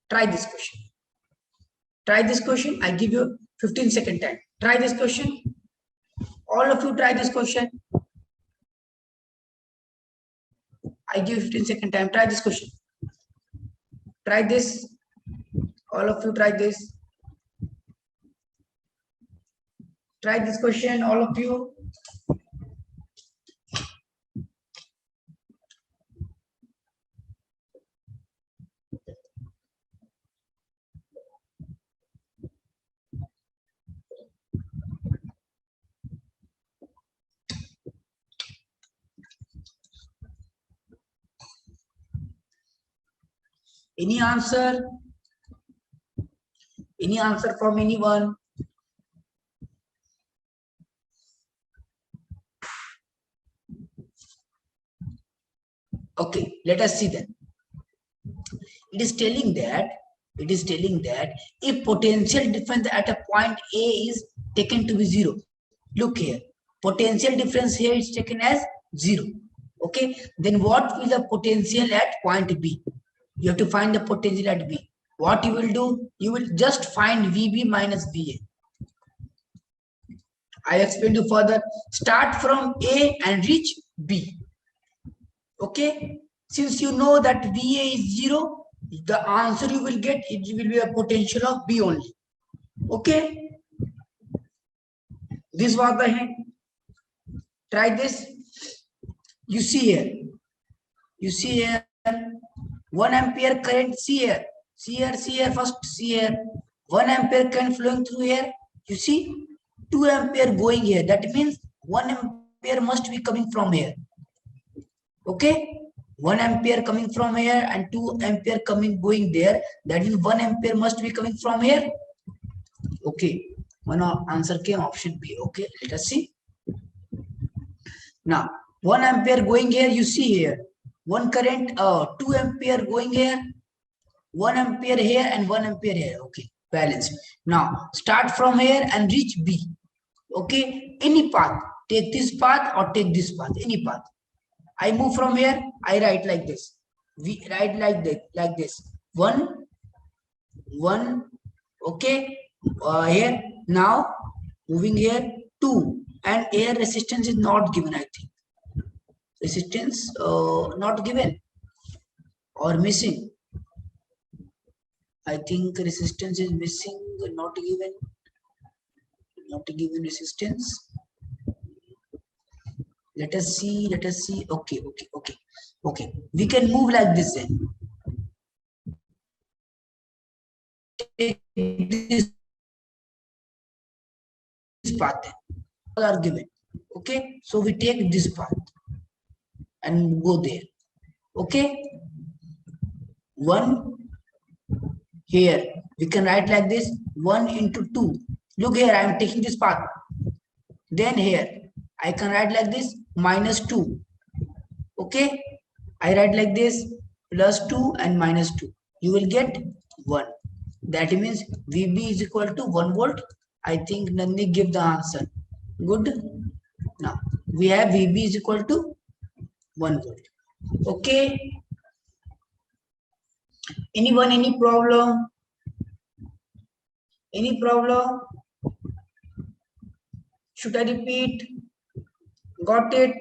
Try this question. Try this question. I give you 15-second time. Try this question. All of you try this question. I give 15-second time. Try this question. Try this. All of you try this. Try this question, all of you. Any answer? Any answer from anyone? Okay, let us see then. It is telling that if potential difference at a point A is taken to be 0. Look here, potential difference here is taken as 0. Okay, then what is the potential at point B? You have to find the potential at B. What you will do? You will just find VB minus VA. I explain you further. Start from A and reach B. Okay, since you know that VA is 0, the answer you will get, it will be a potential of B only. Okay, this was the hint. Try this. You see here 1 ampere current. See here first. See here 1 ampere current flowing through here. You see 2 ampere going here. That means 1 ampere must be coming from here. Okay, 1 ampere coming from here and 2 ampere going there. That means 1 ampere must be coming from here. Okay, one answer came option B. Okay, let us see. Now 1 ampere going here. You see here one current, 2 ampere going here, 1 ampere here and 1 ampere here. Okay, balance. Now start from here and reach B. Okay, any path. Take this path or take this path. Any path. I move from here, I write like this. We write like this. 1, 1. Okay, here now moving here 2, and air resistance is not given. I think resistance not given or missing. I think resistance is missing, not given. Not given resistance. Let us see. Okay. We can move like this then. Take this path. All are given. Okay, so we take this path and go there. Okay, 1 here. We can write like this. 1 into 2. Look here, I am taking this path. Then here I can write like this, minus 2. Okay, I write like this, plus 2 and minus 2. You will get 1. That means VB is equal to 1 volt. I think Nandi give the answer. Good. Now we have VB is equal to 1 volt. Okay. Anyone, any problem? Any problem? Should I repeat? Got it?